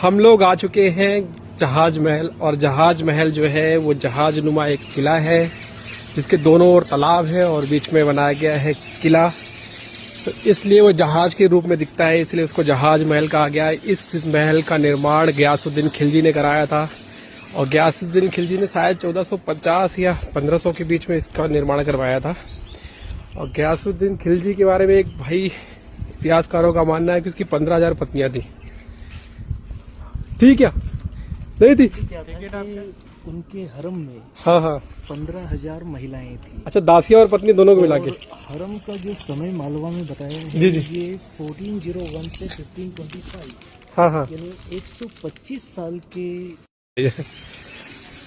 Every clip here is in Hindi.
हम लोग आ चुके हैं जहाज महल। और जहाज महल जो है वो जहाज नुमा एक किला है जिसके दोनों ओर तालाब है और बीच में बनाया गया है किला। तो इसलिए वो जहाज के रूप में दिखता है, इसलिए उसको जहाज महल कहा गया है। इस महल का निर्माण गयासुद्दीन खिलजी ने कराया था और गयासुद्दीन खिलजी ने शायद 1450 या 1500 के बीच में इसका निर्माण करवाया था। और गयासुद्दीन खिलजी के बारे में एक भाई इतिहासकारों का मानना है कि उसकी 15,000 पत्नियां थी। थी क्या? नहीं थी? उनके हरम में हाँ 15,000 महिलाएं थी। अच्छा, दासियां और पत्नी दोनों को मिला के। हरम का जो समय मालवा में बताया है, जी। ये 1401 से 1525 हाँ यानी 125 साल के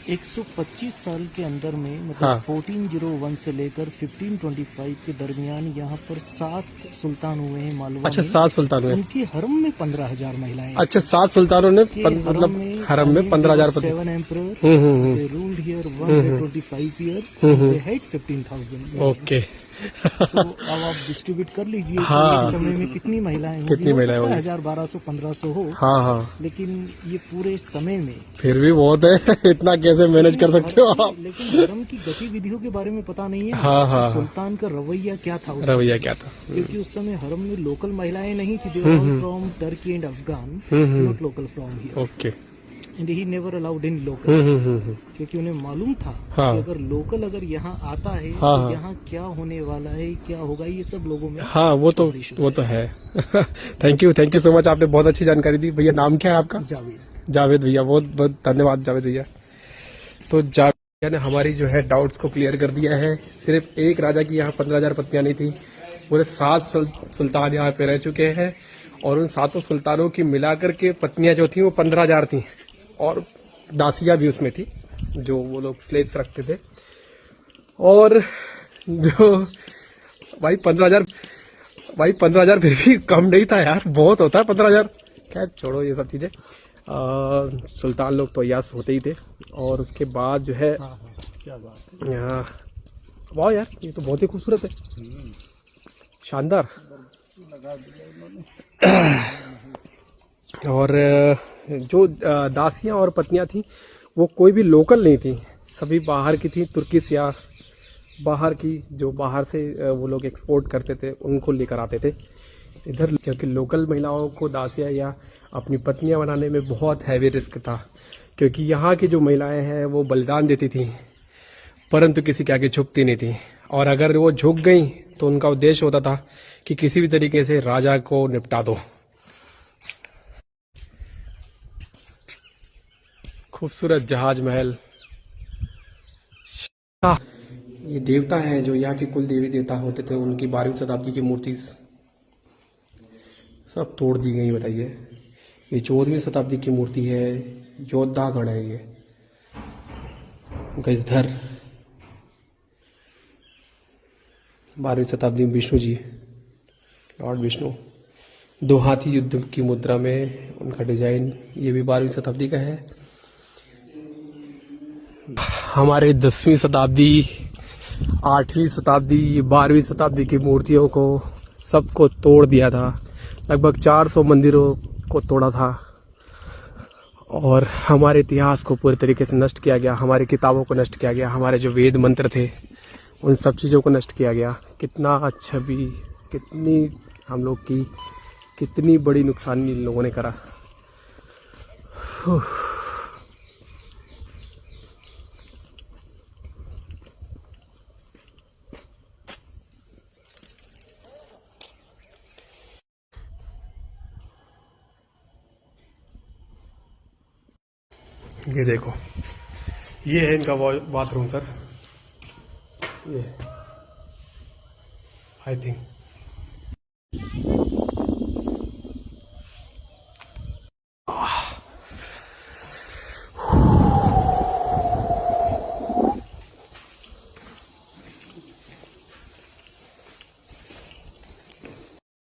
125 साल के अंदर में मतलब हाँ। 1401 से लेकर 1525 के दरमियान यहाँ पर 7 सुल्तान हुए हैं मालवा अच्छा, में। 7 सुल्तान हुए। उनके हरम में 15,000 महिलाएं। अच्छा, 7 सुल्तानों ने मतलब हरम में 15,000 पत्नी। 7 emperors, they ruled here 125 years, they had 15,000। Okay. So, अब आप डिस्ट्रीब्यूट कर लीजिए कि हाँ। एक समय में कितनी महिलाएं होंगी। कितनी महिलाएं होंगी? 1000, 1200, 1500 हो। हाँ, लेकिन ये पूरे समय में फिर भी बहुत है। इतना कैसे मैनेज कर सकते हो आप? लेकिन धर्म की गतिविधियों के बारे में पता नहीं है। हाँ। सुल्तान का रवैया क्या था उस रवैया क्या था? क्योंकि उस समय हरम में लोकल महिलाएं नहीं थी। They were from Turkey and Afghan, not local from here. Okay. And he never allowed in local, क्योंकि उन्हें मालूम था हाँ। कि अगर लोकल अगर यहाँ आता है हाँ। तो यहाँ क्या होने वाला है, क्या होगा, ये सब लोगों में। हाँ, वो तो है। थैंक यू सो मच, आपने बहुत अच्छी जानकारी दी। भैया नाम क्या है आपका? जावेद भैया, बहुत बहुत धन्यवाद जावेद भैया। तो जावेद भैया ने हमारी जो है डाउट्स को क्लियर कर दिया है। सिर्फ एक राजा की यहाँ 15,000 पत्नियां नहीं थी, पूरे 7 सुल्तान यहाँ पे रह चुके हैं। और उन 7 सुल्तानों की मिलाकर के पत्नियां जो थी वो 15,000 थी और दासियां भी उसमें थी जो वो लोग स्लेव्स रखते थे। और जो भाई 15,000 फिर भी कम नहीं था यार, बहुत होता है 15,000। खैर छोड़ो ये सब चीजें। सुल्तान लोग तो यास होते ही थे। और उसके बाद जो है क्या बात यहाँ, वाह यार ये तो बहुत ही खूबसूरत है, शानदार। और जो दासियां और पत्नियां थी वो कोई भी लोकल नहीं थी, सभी बाहर की थी, तुर्किश या बाहर की, जो बाहर से वो लोग एक्सपोर्ट करते थे उनको लेकर आते थे इधर। क्योंकि लोकल महिलाओं को दासियां या अपनी पत्नियां बनाने में बहुत हैवी रिस्क था, क्योंकि यहाँ की जो महिलाएं हैं वो बलिदान देती थी परंतु किसी के आगे झुकती नहीं थी। और अगर वो झुक गई तो उनका उद्देश्य होता था कि किसी भी तरीके से राजा को निपटा दो। खूबसूरत जहाज महल। ये देवता है जो यहाँ के कुल देवी देवता होते थे, उनकी 12वीं शताब्दी की मूर्ति सब तोड़ दी गई। बताइए, ये 14वीं शताब्दी की मूर्ति है, योद्धागण है ये। गजधर 12वीं शताब्दी में विष्णु जी, लॉर्ड विष्णु, 2 हाथी युद्ध की मुद्रा में उनका डिजाइन, ये भी 12वीं शताब्दी का है। हमारे 10वीं शताब्दी, 8वीं शताब्दी, 12वीं शताब्दी की मूर्तियों को सबको तोड़ दिया था। लगभग 400 मंदिरों को तोड़ा था और हमारे इतिहास को पूरी तरीके से नष्ट किया गया, हमारी किताबों को नष्ट किया गया, हमारे जो वेद मंत्र थे उन सब चीज़ों को नष्ट किया गया। कितना अच्छा भी, कितनी हम लोग की कितनी बड़ी नुकसान इन लोगों ने करा। ये देखो, ये है इनका बाथरूम सर, ये आई थिंक